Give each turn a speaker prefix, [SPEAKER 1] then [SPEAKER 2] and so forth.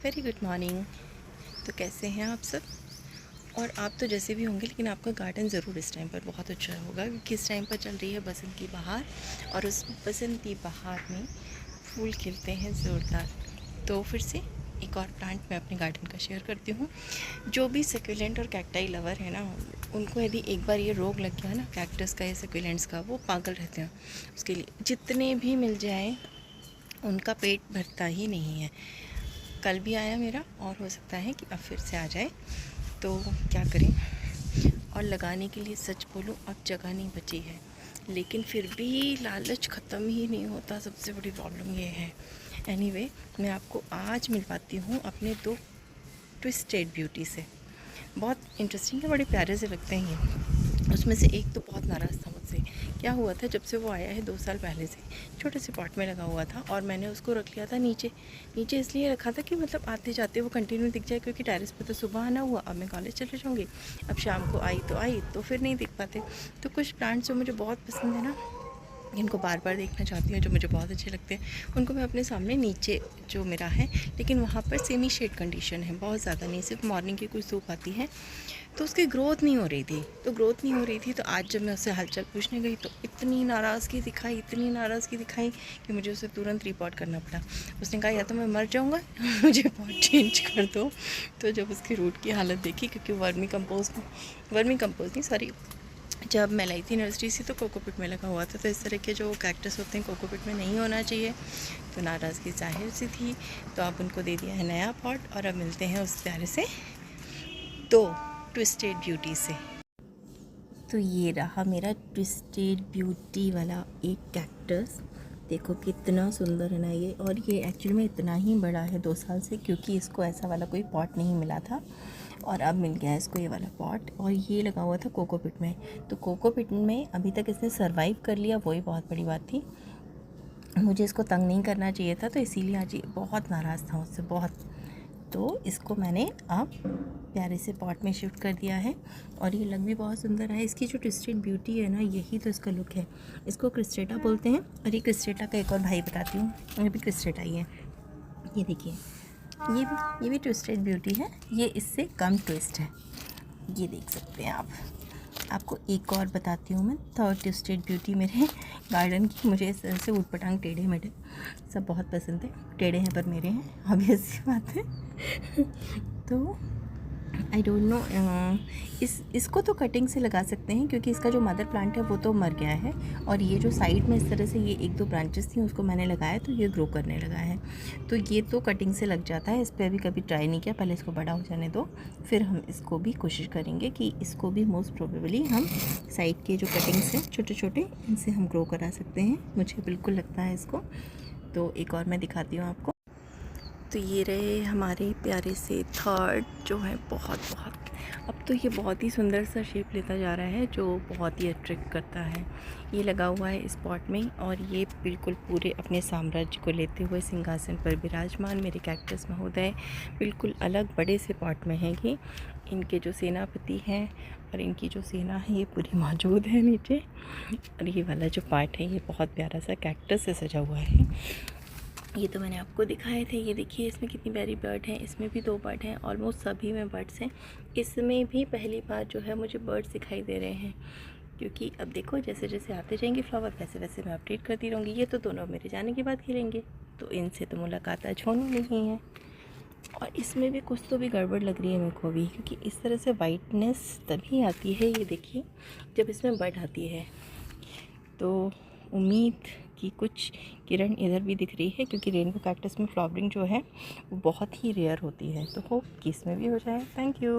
[SPEAKER 1] Very good morning. तो कैसे हैं आप सब? और आप तो जैसे भी होंगे, लेकिन आपका गार्डन ज़रूर इस टाइम पर बहुत अच्छा होगा, क्योंकि इस टाइम पर चल रही है बसंत की बहार, और उस बसंती बहार में फूल खिलते हैं ज़ोरदार। तो फिर से एक और प्लांट मैं अपने गार्डन का शेयर करती हूँ। जो भी सक्यूलेंट और कैक्टाई लवर है ना, उनको यदि एक बार ये रोग लग गया ना कैक्टस का या सक्यूलेंट्स का, वो पागल रहते हैं उसके लिए। जितने भी मिल जाएँ उनका पेट भरता ही नहीं है। कल भी आया मेरा, और हो सकता है कि अब फिर से आ जाए, तो क्या करें। और लगाने के लिए सच बोलूँ अब जगह नहीं बची है, लेकिन फिर भी लालच ख़त्म ही नहीं होता। सबसे बड़ी प्रॉब्लम ये है। एनीवे, मैं आपको आज मिलवाती हूँ अपने दो ट्विस्टेड ब्यूटी से। बहुत इंटरेस्टिंग है, बड़े प्यारे से लगते हैं ये। उसमें से एक तो बहुत नाराज़ था मुझसे। क्या हुआ था, जब से वो आया है 2 साल पहले से छोटे से पॉट में लगा हुआ था, और मैंने उसको रख लिया था नीचे। नीचे इसलिए रखा था कि मतलब आते जाते वो कंटिन्यू दिख जाए, क्योंकि टेरेस पे तो सुबह आना हुआ, अब मैं कॉलेज चले जाऊँगी, अब शाम को आई तो फिर नहीं दिख पाते। तो कुछ प्लांट्स जो मुझे बहुत पसंद है ना, जिनको बार बार देखना चाहती हूँ, जो मुझे बहुत अच्छे लगते हैं, उनको मैं अपने सामने नीचे जो मेरा है, लेकिन वहाँ पर सेमी शेड कंडीशन है, बहुत ज़्यादा नहीं, सिर्फ मॉर्निंग की कुछ धूप आती है, तो उसकी ग्रोथ नहीं हो रही थी। तो आज जब मैं उससे हालचाल पूछने गई तो इतनी नाराज़गी दिखाई कि मुझे उसे तुरंत रिपोर्ट करना पड़ा। उसने कहा या तो मैं मर जाऊँगा मुझे पॉट चेंज कर दो। तो जब उसकी रूट की हालत देखी, क्योंकि वर्मी कंपोस्ट नहीं, सॉरी, जब मैं लाई थी नर्सरी से तो कोकोपीट में लगा हुआ था, तो इस तरह के जो कैक्टस होते हैं कोकोपीट में नहीं होना चाहिए। तो नाराज़गी ज़ाहिर सी थी। तो अब उनको दे दिया है नया पॉट, और अब मिलते हैं उस प्यारे से दो ट्विस्टेड ब्यूटी से। तो ये रहा मेरा ट्विस्टेड ब्यूटी वाला एक कैक्टस। देखो कितना सुंदर है ना ये, और ये एक्चुअली में इतना ही बड़ा है 2 साल से, क्योंकि इसको ऐसा वाला कोई पॉट नहीं मिला था, और अब मिल गया है इसको ये वाला पॉट। और ये लगा हुआ था कोकोपीट में, तो कोकोपीट में अभी तक इसने सरवाइव कर लिया, वही बहुत बड़ी बात थी। मुझे इसको तंग नहीं करना चाहिए था, तो इसीलिए आज ये बहुत नाराज़ था मुझसे, बहुत। तो इसको मैंने अब प्यारे से पॉट में शिफ्ट कर दिया है, और ये लग भी बहुत सुंदर है। इसकी जो ट्विस्टेड ब्यूटी है ना, यही तो इसका लुक है। इसको क्रिस्टेटा बोलते हैं, और ये क्रिस्टेटा का एक और भाई बताती हूँ, ये भी क्रिस्टेटा ही है। ये देखिए, ये भी ट्विस्टेड ब्यूटी है, ये इससे कम ट्विस्ट है, ये देख सकते हैं आप। आपको एक और बताती हूँ मैं, थर्ड ट्विस्टेड ब्यूटी मेरे गार्डन की। मुझे इस तरह से ऊटपटांग टेढ़े मेढ़े सब बहुत पसंद है। टेढ़े हैं पर मेरे हैं, ऑब्वियस सी बात है। तो आई डोंट नो, इसको तो कटिंग से लगा सकते हैं, क्योंकि इसका जो मदर प्लांट है वो तो मर गया है, और ये जो साइड में इस तरह से ये 1-2 ब्रांचेस थी, उसको मैंने लगाया तो ये ग्रो करने लगा है। तो ये तो कटिंग से लग जाता है। इस पर अभी कभी ट्राई नहीं किया, पहले इसको बड़ा हो जाने दो, फिर हम इसको भी कोशिश करेंगे कि इसको भी मोस्ट प्रोबेबली हम साइड के जो कटिंग्स हैं छोटे छोटे, इनसे हम ग्रो करा सकते हैं, मुझे बिल्कुल लगता है इसको। तो एक और मैं दिखाती हूँ आपको। तो ये रहे हमारे प्यारे से थर्ड, जो है बहुत अब तो ये बहुत ही सुंदर सा शेप लेता जा रहा है, जो बहुत ही अट्रैक्ट करता है। ये लगा हुआ है इस पॉट में, और ये बिल्कुल पूरे अपने साम्राज्य को लेते हुए सिंहासन पर विराजमान मेरे कैक्टस महोदय बिल्कुल अलग बड़े से पॉट में हैं। कि इनके जो सेनापति हैं और इनकी जो सेना है, ये पूरी मौजूद है नीचे। और ये वाला जो पार्ट है, ये बहुत प्यारा सा कैक्टस से सजा हुआ है। ये तो मैंने आपको दिखाए थे। ये देखिए इसमें कितनी प्यारी बर्ड हैं, इसमें भी 2 बर्ड हैं, ऑलमोस्ट सभी में बर्ड्स हैं। इसमें भी पहली बार जो है मुझे बर्ड्स दिखाई दे रहे हैं, क्योंकि अब देखो जैसे जैसे आते जाएंगे फ्लावर, वैसे वैसे मैं अपडेट करती रहूँगी। ये तो दोनों मेरे जाने के बाद खिलेंगे, तो इनसे तो मुलाकात आज होनी नहीं है। और इसमें भी कुछ तो भी गड़बड़ लग रही है मेरे को भी, क्योंकि इस तरह से वाइटनेस तभी आती है, ये देखिए, जब इसमें बर्ड आती है। तो उम्मीद की कुछ किरण इधर भी दिख रही है, क्योंकि रेनबो कैक्टस में फ्लावरिंग जो है वो बहुत ही रेयर होती है, तो होप कि इसमें भी हो जाए। Thank you.